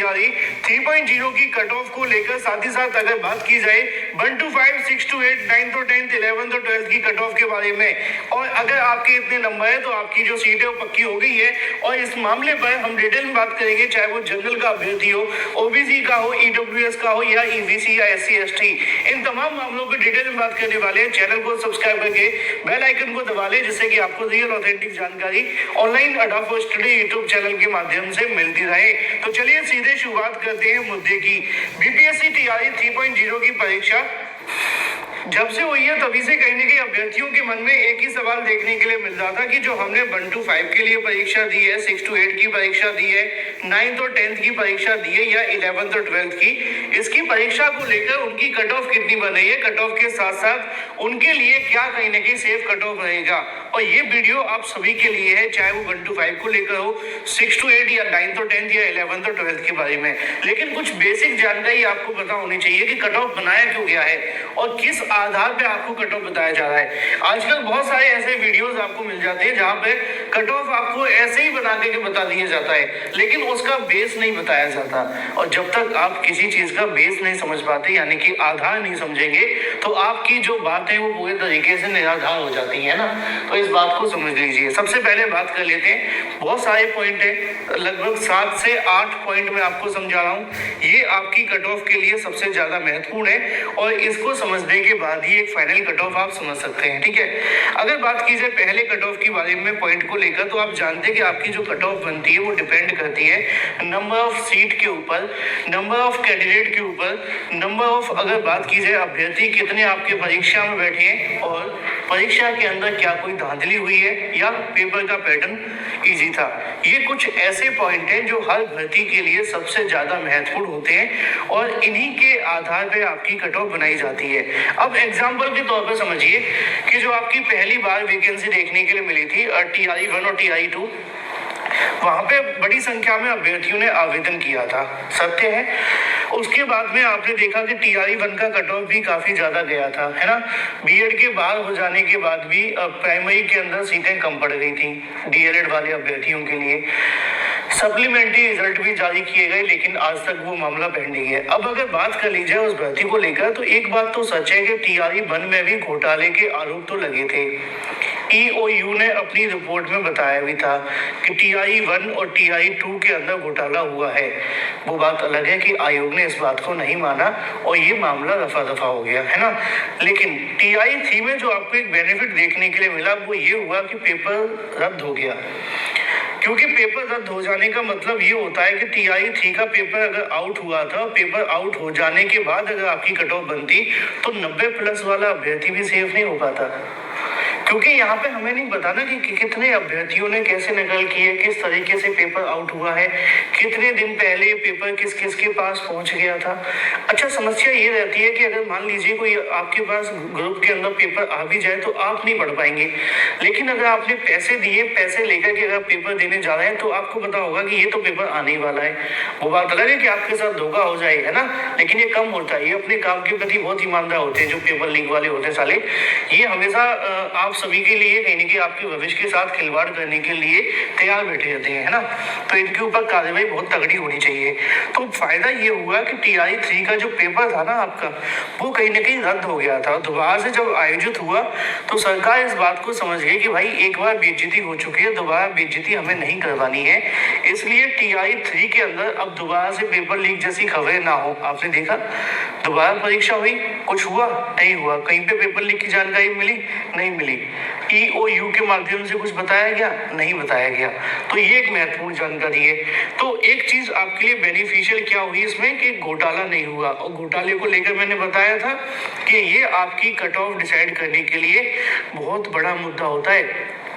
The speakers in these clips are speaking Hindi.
तैयारी 3.0 की कट ऑफ को लेकर, साथ ही साथ अगर बात की जाए 1 to 5, 6 to 8, 9 to 10, 11 to 12 की कट ऑफ के बारे में, और अगर आपके इतने नंबर है तो आपकी जो सीट है वो पक्की हो गई है। और इस मामले पर हम डिटेल में बात करेंगे, चाहे वो जनरल का अभ्यर्थी हो, ओबीसी का हो, ईडब्ल्यूएस का हो या ईबीसी या एससी एसटी, इन तमाम मामलों पर डिटेल में बात करने वाले हैं। चैनल को सब्सक्राइब करके बेल आइकन को दबा लें, जिससे कि आपको रियल ऑथेंटिक जानकारी ऑनलाइन अड्डा फॉर स्टडी यूट्यूब चैनल के माध्यम से मिलती रहे। तो चलिए सीधे शुरुआत करते हैं मुद्दे की। बीपीएससी टीआरई 3.0 की परीक्षा जब से हुई है तभी से कहीं ना कहीं अभ्यर्थियों के मन में एक ही सवाल देखने के लिए मिल रहा था कि जो हमने 1 to 5 के लिए परीक्षा दी है, 6 to 8 की परीक्षा दी है, 9 और 10th की परीक्षा दी है या 11th और 12th की, इसकी परीक्षा को लेकर उनकी कट ऑफ कितनी बन रही है, कट ऑफ के साथ साथ उनके लिए क्या कहीं ना कहीं सेफ कट ऑफ रहेगा। और ये वीडियो आप सभी के लिए है, चाहे वो 1 to 5 को लेकर हो, 6 to 8 या 9 और 10th या 11th और 12th के बारे में। लेकिन कुछ बेसिक जानकारी आपको पता होनी चाहिए कि कट ऑफ बनाया क्यों गया है और किस आधार पे आपको कट ऑफ बताया जा रहा है। आजकल बहुत सारे ऐसे वीडियोस आपको मिल जाते हैं जहां पे कट ऑफ आपको ऐसे ही बना के बता दिया जाता है, लेकिन उसका बेस नहीं बताया जाता। और जब तक आप किसी चीज का बेस नहीं समझ पाते, यानी कि आधार नहीं समझेंगे, तो आपकी जो बात है वो पूरे तरीके से निराधार हो जाती है ना। तो इस बात को समझ लीजिए। सबसे पहले बात कर लेते हैं, बहुत सारे पॉइंट है, लगभग 7 से 8 पॉइंट मैं आपको समझा रहा हूँ। ये आपकी कट ऑफ के लिए सबसे ज्यादा महत्वपूर्ण है और इसको समझने के बाद ही एक फाइनल कट ऑफ आप समझ सकते हैं, ठीक है। अगर बात की जाए पहले कट ऑफ के बारे में पॉइंट को लेकर, तो आप जानते हैं कि आपकी जो कट ऑफ बनती है वो डिपेंड करती है नंबर ऑफ सीट के ऊपर, नंबर ऑफ कैंडिडेट के ऊपर, नंबर ऑफ, अगर बात की जाए अभ्यर्थी कितने आपके परीक्षा में बैठे हैं और परीक्षा के अंदर क्या कोई धांधली हुई है या पेपर का पैटर्न इजी था। ये कुछ ऐसे पॉइंट हैं जो हर भर्ती के लिए सबसे ज्यादा महत्वपूर्ण होते हैं और इन्हीं के आधार पर आपकी कट ऑफ बनाई जाती है। अब एग्जाम्पल के तौर पर समझिए कि जो आपकी पहली बार वैकेंसी देखने के लिए मिली थी टीआरई 1 और टीआरई 2, वहां पे बड़ी संख्या में अभ्यर्थियों ने आवेदन किया था, सत्य है। उसके बाद में आपने देखा कि टीआरई 1 का कट ऑफ भी काफी ज्यादा गया था, है ना। बीएड के बाहर हो जाने के बाद भी प्राइमरी के अंदर सीटें कम पड़ गई थी डीएलएड वाले अभ्यर्थियों के लिए। सप्लीमेंट्री रिजल्ट भी जारी किए गए, लेकिन आज तक वो मामला पेंडिंग है। अब अगर बात कर ली जाए उस भर्ती को लेकर, तो एक बात तो सच है कि टीआरई 1 में भी घोटाले के आरोप तो लगे थे। ईओयू ने अपनी रिपोर्ट में बताया भी था कि टीआरई 1 और टीआरई 2 के अंदर घोटाला हुआ है। वो बात अलग है कि आयोग ने इस बात को नहीं माना और ये मामला रफा दफा हो गया, है ना। लेकिन टीआरई 3 में जो आपको एक बेनिफिट देखने के लिए मिला वो ये हुआ कि पेपर रद्द हो गया। क्योंकि पेपर रद्द हो जाने का मतलब ये होता है कि टीआरई 3 का पेपर अगर आउट हुआ था, पेपर आउट हो जाने के बाद अगर आपकी कट ऑफ बनती तो 90+ वाला अभ्यर्थी भी सेफ नहीं हो पाता। क्योंकि यहाँ पे हमें नहीं पता ना कि कितने अभ्यर्थियों ने कैसे नकल की है, किस तरीके से पेपर आउट हुआ है, कितने दिन पहले पेपर किस किस के पास पहुंच गया था। अच्छा, समस्या ये रहती है कि अगर मान लीजिए कोई आपके पास ग्रुप के अंदर पेपर आ भी जाए तो आप नहीं पढ़ पाएंगे, लेकिन अगर आपने पैसे दिए, पैसे लेकर के अगर पेपर देने जा रहे हैं तो आपको पता होगा कि ये तो पेपर आने ही वाला है। वो बात अलग है कि आपके साथ धोखा हो जाएगा ना, लेकिन ये कम होता है। ये अपने काम के प्रति बहुत ईमानदार होते हैं जो पेपर लीक वाले होते हैं साले। ये हमेशा आप सभी के लिए कहीं ना कहीं आपके भविष्य के साथ खिलवाड़ करने के लिए तैयार बैठे रहते हैं, है ना। तो इनके ऊपर कार्रवाई बहुत तगड़ी होनी चाहिए। तो फायदा ये हुआ कि टीआरई 3 का जो पेपर था ना आपका, वो कहीं ना कहीं रद्द हो गया था। दोबारा से जब आयोजित हुआ तो सरकार इस बात को समझ गई कि भाई एक बार बेइज्जती हो चुकी है, दोबारा बेइज्जती हमें नहीं करवानी है। इसलिए टीआरई 3 के अंदर अब दोबारा से पेपर लीक जैसी खबरें ना हो। आपने देखा दोबारा परीक्षा हुई, कुछ हुआ नहीं हुआ, कहीं पे पेपर लीक की जानकारी मिली नहीं मिली, ईओयू के माध्यम से कुछ बताया गया नहीं बताया गया। तो ये एक महत्वपूर्ण जानकारी है। तो एक चीज आपके लिए बेनिफिशियल क्या हुई इसमें कि घोटाला नहीं हुआ। और घोटाले को लेकर मैंने बताया था कि ये आपकी कट ऑफ डिसाइड करने के लिए बहुत बड़ा मुद्दा होता है।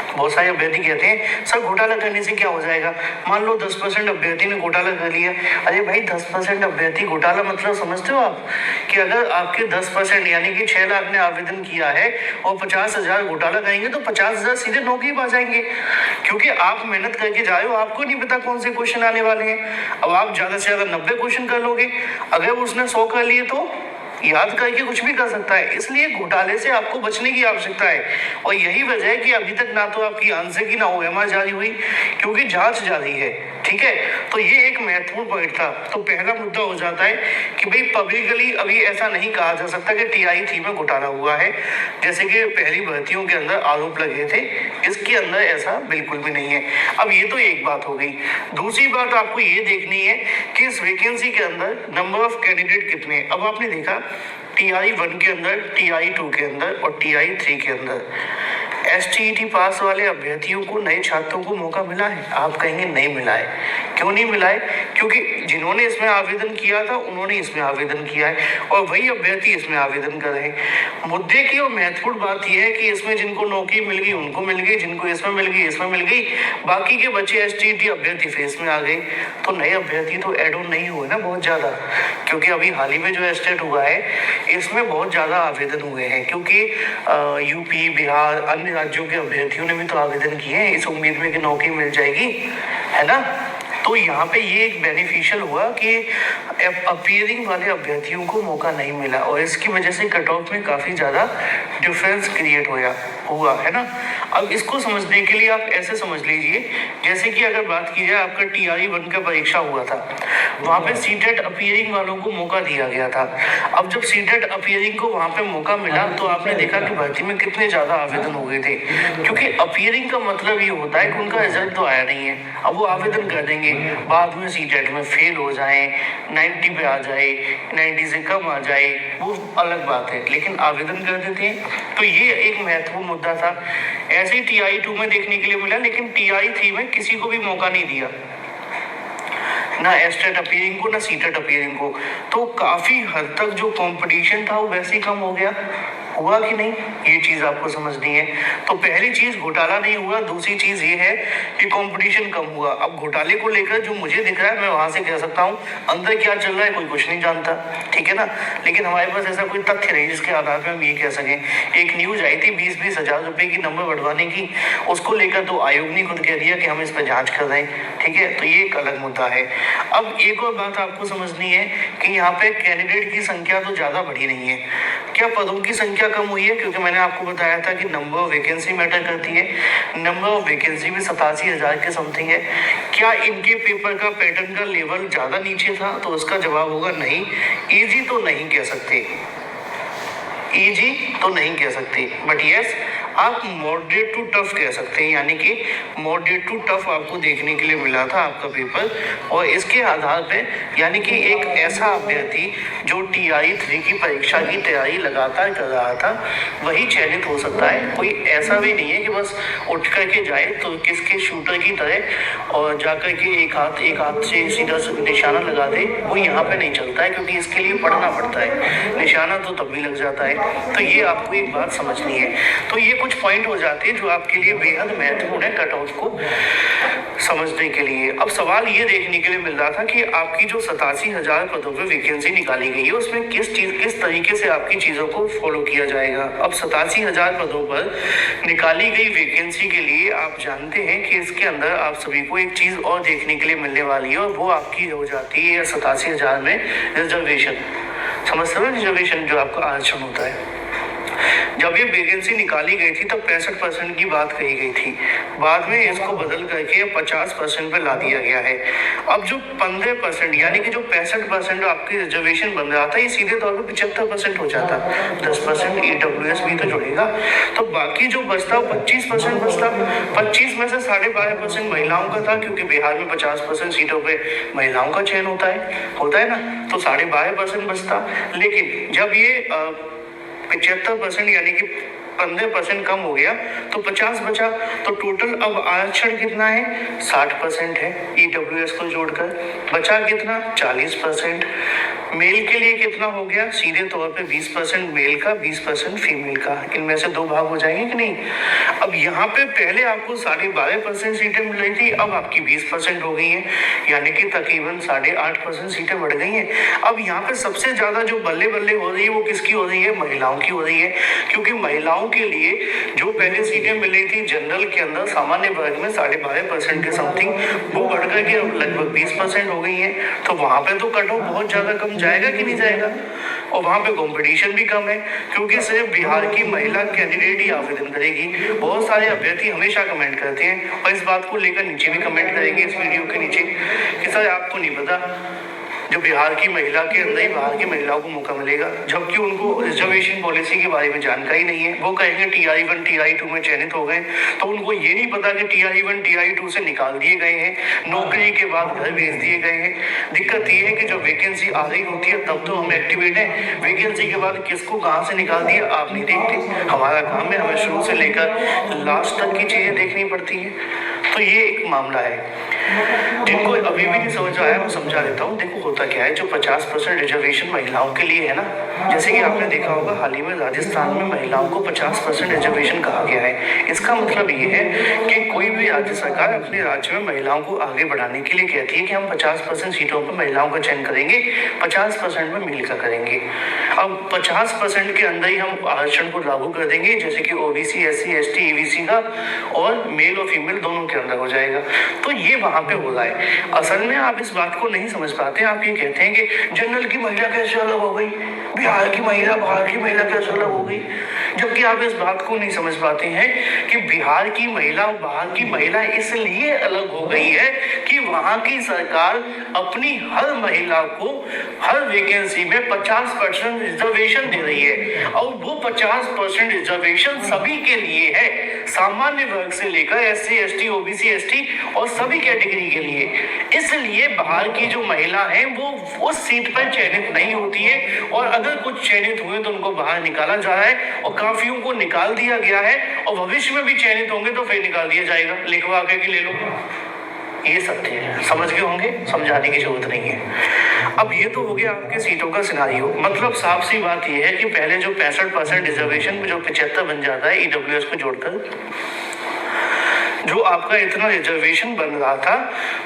बहुत सारे अभ्यर्थी कहते हैं सर घोटाला करने से क्या हो जाएगा, मान लो 10% अभ्यर्थी ने घोटाला कर लिया। अरे भाई 10% अभ्यर्थी घोटाला मतलब समझते हो आप कि अगर आपके 10% यानी कि 6 लाख ने आवेदन किया है और 50,000 घोटाला करेंगे तो 50,000 सीधे नौकरी पा जाएंगे। क्योंकि आप मेहनत करके जा रहे हो, आपको नहीं पता कौन से क्वेश्चन आने वाले हैं। अब आप ज्यादा से ज्यादा 90 क्वेश्चन कर लोगे, अगर उसने 100 कर लिए तो याद करके कुछ भी कर सकता है। इसलिए घोटाले से आपको बचने की आवश्यकता है। और यही वजह है कि अभी तक ना तो आपकी आंसर की ना ओएमआर जारी हुई, क्योंकि जांच जारी है। ठीक है, तो ये एक महत्वपूर्ण पॉइंट था। तो पहला मुद्दा हो जाता है कि भाई पब्लिकली अभी ऐसा नहीं कहा जा सकता कि TI-3 में घोटाला हुआ है, जैसे कि पहली भर्तियों के अंदर आरोप लगे थे, इसके अंदर ऐसा बिल्कुल भी नहीं है। अब ये तो एक बात हो गई। दूसरी बात आपको ये देखनी है कि इस वैकेंसी के अंदर नंबर ऑफ कैंडिडेट कितने हैं। अब आपने देखा TI-1 के अंदर, TI-2 के अंदर और TI-3 के अंदर STET पास वाले अभ्यर्थियों को, नए छात्रों को मौका मिला है? आप कहेंगे नहीं मिला है। क्यों नहीं मिला है? क्योंकि जिन्होंने इसमें आवेदन किया था उन्होंने इसमें आवेदन किया है और वही अभ्यर्थी इसमें आवेदन कर रहे हैं। मुद्दे की और महत्वपूर्ण बात यह है कि इसमें जिनको नौकरी मिल गई उनको मिल गई, जिनको इसमें मिल गई इसमें मिल गई, बाकी के बच्चे STET अभ्यर्थी फेस में आ गए। तो नए अभ्यर्थी तो एड ऑन नहीं हुए ना बहुत ज़्यादा, क्योंकि अभी हाल ही में जो एस्टेट हुआ है इसमें बहुत ज़्यादा आवेदन हुए हैं, क्योंकि यूपी, बिहार, अन्य राज्यों के अभ्यर्थियों ने भी तो आवेदन किए हैं इस उम्मीद में कि नौकरी मिल जाएगी, है ना। तो यहाँ पे ये एक बेनिफिशियल हुआ कि अपीयरिंग वाले अभ्यर्थियों को मौका नहीं मिला और इसकी वजह से कट ऑफ में काफ़ी ज़्यादा डिफरेंस क्रिएट हुआ, है ना। अब इसको समझने के लिए आप ऐसे समझ लीजिए, जैसे कि अगर बात की जाए आपका TI-1 का परीक्षा हुआ था, वहाँ पे सीटेट अपीयरिंग वालों को मौका दिया गया था। अब जब सीटेट अपीयरिंग को वहाँ पे मौका मिला तो आपने देखा कि भर्ती में कितने ज़्यादा आवेदन हो गए थे, क्योंकि अपीयरिंग का मतलब ये होता है कि उनका रिजल्ट तो आया नहीं है, अब वो आवेदन कर देंगे, बाद में सीटेट में फेल हो जाए, 90 पे आ जाए, 90 से कम आ जाए, वो अलग बात है, लेकिन आवेदन कर देते हैं। तो ये एक महत्वपूर्ण मुद्दा था। ऐसे ही TI-2 में देखने के लिए मिला, लेकिन TI-3 में किसी को भी मौका नहीं दिया, ना एस्टेट अपीयरिंग को ना सीटेट अपीयरिंग को। तो काफी हद तक जो कंपटीशन था वो वैसे ही कम हो गया। हुआ कि नहीं, ये चीज आपको समझनी है। तो पहली चीज घोटाला नहीं हुआ, दूसरी चीज ये है कि कंपटीशन कम हुआ। अब घोटाले को लेकर जो मुझे दिख रहा है मैं वहां से कह सकता हूँ अंदर क्या चल रहा है कोई कुछ नहीं जानता, ठीक है ना। लेकिन हमारे पास ऐसा कोई तथ्य नहीं जिसके आधार पर हम ये कह सकें। एक न्यूज आई थी 20-20 हजार रुपए की नंबर बढ़वाने की, उसको लेकर तो आयोग ने खुद कह दिया कि हम इस पर जांच कर रहे हैं, ठीक है। तो ये एक अलग मुद्दा है। अब एक और बात आपको समझनी है कि यहाँ पे कैंडिडेट की संख्या तो ज्यादा बढ़ी नहीं है। क्या पदों की संख्या कम हुई है? क्योंकि मैंने आपको बताया था कि नंबर ऑफ वैकेंसी मैटर करती है। नंबर ऑफ वैकेंसी भी 87,000 के समथिंग है। क्या इनके पेपर का पैटर्न का लेवल ज्यादा नीचे था? तो उसका जवाब होगा नहीं। इजी तो नहीं कह सकते, इजी तो नहीं कह सकते, बट यस आप मॉडरेट टू टफ कह सकते हैं। यानी कि मॉडरेट टू टफ आपको देखने के लिए मिला था आपका पेपर, और इसके आधार पे यानी कि एक ऐसा अभ्यर्थी जो TI-3 की परीक्षा की तैयारी लगातार कर रहा था वही चयनित हो सकता है। कोई ऐसा भी नहीं है कि बस उठ करके जाए तो किसके शूटर की तरह और जाकर के एक हाथ से सीधा निशाना लगा दे, वो यहाँ पे नहीं चलता है, क्योंकि इसके लिए पढ़ना पड़ता है। निशाना तो तब भी लग जाता है। तो ये आपको एक बात समझनी है। तो ये कुछ पॉइंट हो जाते हैं जो आपके लिए बेहद महत्वपूर्ण है कट ऑफ को समझने के लिए। अब सवाल ये देखने के लिए मिल रहा था कि आपकी जो 87,000 पदों पर वैकेंसी निकाली गई है उसमें किस तरीके से आपकी चीजों को फॉलो किया जाएगा। अब 87,000 पदों पर निकाली गई वैकेंसी के लिए आप जानते हैं कि इसके अंदर आप सभी को एक चीज और देखने के लिए मिलने वाली है, और वो आपकी हो जाती है 87,000 में रिजर्वेशन। समझते हो रिजर्वेशन, जो आपका आरक्षण होता है। जब ये वैकेंसी निकाली गई थी तब 65% की बात कही गई थी, बाद में इसको बदल करके 50% पे ला दिया गया है। अब जो 15% यानी कि जो 65% आपकी रिजर्वेशन बन रहा था, ये सीधे तौर पे 75% हो जाता। 10% EWS भी तो जुड़ेगा, तो बाकी जो बचता 25% बचता। 25 में से 12.5% महिलाओं का था, क्योंकि बिहार में 50% सीटों पे महिलाओं का चयन होता है ना, तो 12.5% बचता। लेकिन जब ये 75% यानी कि 15% कम हो गया तो 50 बचा, तो टोटल अब आरक्षण कितना है? 60% है EWS को जोड़कर। बचा कितना? 40%। मेल के लिए कितना हो गया? सीधे तौर पे 20% मेल का, 20% फीमेल का। इनमें से 2 भाग हो जाएंगे कि नहीं। अब यहाँ पे पहले आपको 12.5% सीटें मिल रही थी, अब आपकी 20% हो गई है, यानी कि तकरीबन 8.5% सीटें बढ़ गई हैं। अब यहाँ पे सबसे ज्यादा जो बल्ले बल्ले हो रही है वो किसकी हो रही है? महिलाओं की हो रही है, क्योंकि महिलाओं के लिए जो पहले सीटें मिल रही थी जनरल के अंदर सामान्य वर्ग में 12.5% के समथिंग, वो बढ़कर के लगभग 20% हो गई है। तो वहां पे तो कट ऑफ बहुत ज्यादा कम जाएगा कि नहीं जाएगा। और वहाँ पे कंपटीशन भी कम है क्योंकि सिर्फ बिहार की महिला कैंडिडेट ही आवेदन करेगी। बहुत सारे अभ्यर्थी हमेशा कमेंट करते हैं और इस बात को लेकर नीचे भी कमेंट करेंगे इस वीडियो के नीचे कि सर आपको नहीं पता जो बिहार की महिला के अंदर ही बाहर की महिलाओं को मौका मिलेगा, जबकि उनको रिजर्वेशन पॉलिसी के बारे में जानकारी नहीं है। वो कहेंगे TRI1 TRI2 में चयनित हो गए, तो उनको ये नहीं पता कि TRI1 TRI2 से निकाल दिए गए हैं, नौकरी के बाद घर भेज दिए गए हैं। दिक्कत ये है कि जब वैकेंसी आ रही होती है तब तो हम एक्टिवेट हैं, वैकेंसी के बाद किसको कहाँ से निकाल दिया आप नहीं देखते। हमारा काम है, हमें शुरू से लेकर लास्ट तक की चीज़ें देखनी पड़ती हैं। तो ये एक मामला है जिनको अभी भी नहीं समझ आया मैं समझा देता हूँ। देखो होता क्या है, जो 50% रिजर्वेशन महिलाओं के लिए है ना, जैसे कि आपने देखा होगा हाल ही में राजस्थान में महिलाओं को 50% रिजर्वेशन कहा गया है। इसका मतलब ये है कि कोई भी राज्य सरकार अपने राज्य में महिलाओं को आगे बढ़ाने के लिए कहती है कि हम 50% सीटों पर महिलाओं का चयन करेंगे, 50% में मेल का करेंगे। अब 50% के अंदर ही हम आरक्षण को लागू कर देंगे, जैसे कि OBC SC ST EBC का, और मेल और फीमेल दोनों के अंदर हो जाएगा। तो ये वहाँ पे हो रहा है। असल में आप इस बात को नहीं समझ पाते। आप ये कहते हैं कि जनरल की महिला कैसे अलग हो गई, बिहार की महिला बाहर की महिला कैसे अलग हो गई, जबकि आप इस बात को नहीं समझ पाते हैं कि बिहार की महिला और बाहर की महिला इसलिए अलग हो गई है कि वहाँ की सरकार अपनी हर महिला को हर वैकेंसी में 50% रिजर्वेशन दे रही है, और वो 50% रिजर्वेशन सभी के लिए है, सामान्य वर्ग से लेकर SC ST OBC ST और सभी कैटेगरी के लिए। इसलिए बाहर की जो महिला है वो उस सीट पर चयनित नहीं होती है, और अगर कुछ चयनित हुए तो उनको बाहर निकाला जा रहा है, और काफियों को निकाल दिया गया है, और भविष्य में भी चयनित होंगे तो फिर निकाल दिया जाएगा। लिखवा के ले लो, ये सत्य है। समझ गए होंगे, समझाने की जरूरत नहीं है। अब ये तो हो गया आपके सीटों का सिनारियो। मतलब साफ सी बात ये है कि पहले जो 65% रिजर्वेशन जो 75 बन जाता है EWS को जोड़कर, जो आपका इतना रिजर्वेशन बन रहा था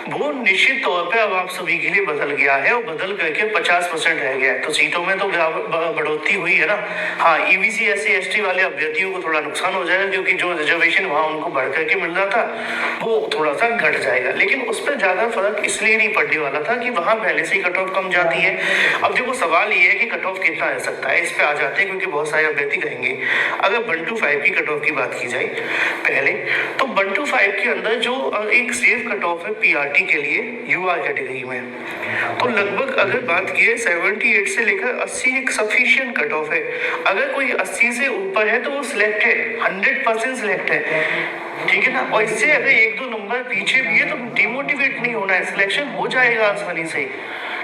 वो निश्चित तौर पे अब आप सभी के लिए बदल गया है, और बदल करके 50% रह गया है। तो सीटों में तो बढ़ोतरी हुई है ना। हाँ, EBC SC ST वाले अभ्यर्थियों को थोड़ा नुकसान हो जाएगा क्योंकि जो रिजर्वेशन वहाँ उनको बढ़ करके मिल रहा था वो थोड़ा सा घट जाएगा, लेकिन उस पर ज़्यादा फर्क इसलिए नहीं पड़ने वाला था कि वहाँ पहले से ही कट ऑफ कम जाती है। अब देखो सवाल ये है कि कट ऑफ कितना रह सकता है, इस पर आ जाते हैं क्योंकि बहुत सारे अभ्यर्थी कहेंगे। अगर 1 to 5 की कट ऑफ की बात की जाए पहले, तो 1 to 5 के अंदर जो एक सेफ कट ऑफ है PRT के लिए UR कैटेगरी में, तो लगभग अगर बात की है 78 से लेकर 80 एक सफिशिएंट कट ऑफ है। अगर कोई 80 से ऊपर है तो वो सिलेक्ट है, 100% सिलेक्ट है, ठीक है ना। और इससे अगर 1-2 नंबर पीछे भी है तो डिमोटिवेट नहीं होना है, सिलेक्शन हो जाएगा आसानी से,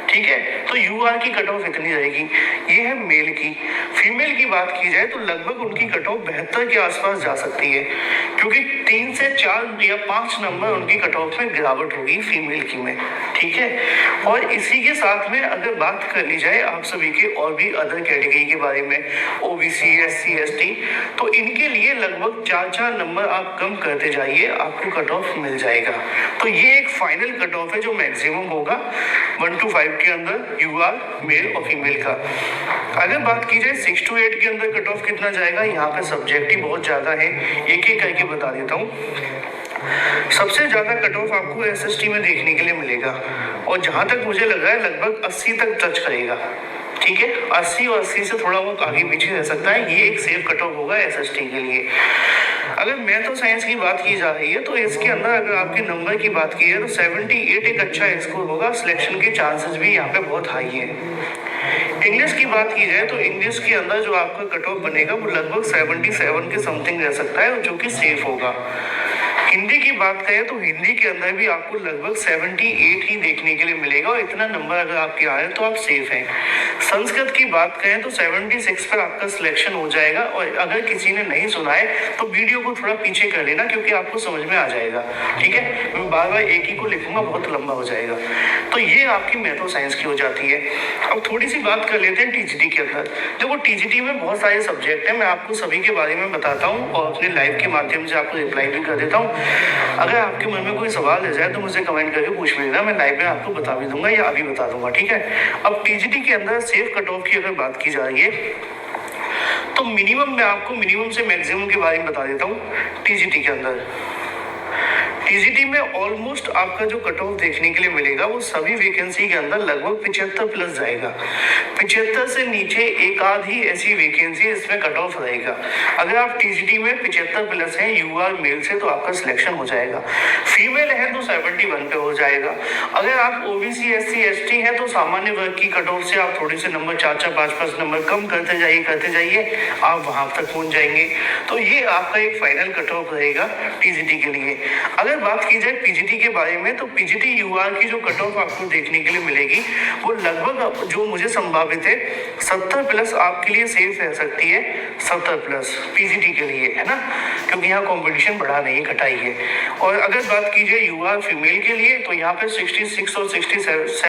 ठीक है। तो UR की कट ऑफ इतनी रहेगी। ये है मेल की। फीमेल की बात की जाए तो लगभग उनकी कट ऑफ 72 के आसपास जा सकती है, क्योंकि 3 से 4 या 5 नंबर उनकी कट ऑफ में गिरावट होगी फीमेल की में, ठीक है। और इसी के साथ में अगर बात कर ली जाए आप सभी के और भी अदर कैटेगरी के बारे में, OBC SC ST, तो इनके लिए लगभग 4-4 नंबर आप कम करते जाइए, आपको कट ऑफ मिल जाएगा। तो ये एक फाइनल कट ऑफ है जो मैक्सिमम होगा 1 to 5 के अंदर UR मेल और फीमेल का। अगर बात की जाए 6 to 8 के अंदर कट ऑफ कितना जाएगा, यहाँ पे सब्जेक्ट ही बहुत ज्यादा है, एक एक करके बता देता हूँ। सबसे ज्यादा कट ऑफ आपको SST में देखने के लिए मिलेगा, और जहां तक मुझे लग रहा है लगभग 80 तक टच करेगा, ठीक है। 80 और 80 से थोड़ा बहुत आगे पीछे रह सकता है। ये एक सेफ कट ऑफ होगा SST के लिए। अगर मैथ और साइंस की बात की जा रही है तो इसके अंदर अगर आपके नंबर की बात की है तो 78 एक अच्छा स्कोर होगा, सिलेक्शन के चांसेस भी यहाँ पे बहुत हाई है। इंग्लिश की बात की जाए तो इंग्लिश के अंदर जो आपका कट ऑफ बनेगा वो लगभग 77 के समथिंग रह सकता है, जो कि सेफ होगा। हिंदी की बात करें तो हिंदी के अंदर भी आपको लगभग 78 ही देखने के लिए मिलेगा, और इतना नंबर अगर आपके आए तो आप सेफ हैं। संस्कृत की बात करें तो 76 पर आपका सिलेक्शन हो जाएगा, और अगर किसी ने नहीं सुना है तो वीडियो को थोड़ा पीछे कर लेना क्योंकि आपको समझ में आ जाएगा, ठीक है। मैं बार बार एक ही को लिखूंगा, बहुत लंबा हो जाएगा। तो ये आपकी मैथ और साइंस की हो जाती है। अब थोड़ी सी बात कर लेते हैं TGT के अंदर। देखो TGT में बहुत सारे सब्जेक्ट हैं, मैं आपको सभी के बारे में बताता हूँ और अपने लाइव के माध्यम से आपको रिप्लाई भी कर देता हूँ। अगर आपके मन में कोई सवाल रह जाए तो मुझे कमेंट करके पूछ लेना, मैं लाइव में आपको बता भी दूंगा या अभी बता दूंगा, ठीक है। अब TGT के अंदर सेफ कट ऑफ की अगर बात की जा रही है तो मिनिमम मैं आपको मिनिमम से मैक्सिमम के बारे में बता देता हूँ। TGT के अंदर टीजीटी में ऑलमोस्ट आपका जो कट ऑफ देखने के लिए मिलेगा वो सभी वैकेंसी के अंदर लगभग 75 प्लस जाएगा। 75 से नीचे एक आध ही ऐसी वैकेंसी इसमें कट ऑफ रहेगा। अगर आप टीजीटी में 75 प्लस हैं, यू आर मेल से, तो आपका सिलेक्शन हो जाएगा। फीमेल है तो 71 पे हो जाएगा। अगर आप ओबीसी एससी एसटी हैं तो सामान्य वर्ग की कट ऑफ से आप थोड़े से नंबर 4-4 5-5 नंबर कम करते जाइए, आप वहां तक पहुंच जाएंगे। तो ये आपका एक फाइनल कट ऑफ रहेगा टीजीटी के लिए। अगर बात की जाए पीजीटी के बारे में, तो पीजीटी यूआर की जो कट ऑफ आपको देखने के लिए मिलेगी वो लगभग, जो मुझे संभावित है, 70 प्लस आपके लिए सेफ रह सकती है। 70 प्लस पीजीटी के लिए, है ना, क्योंकि यहाँ कंपटीशन बढ़ा नहीं, घटाई है। और अगर बात की जाए यूआर फीमेल के लिए, तो यहाँ पे 66 और 67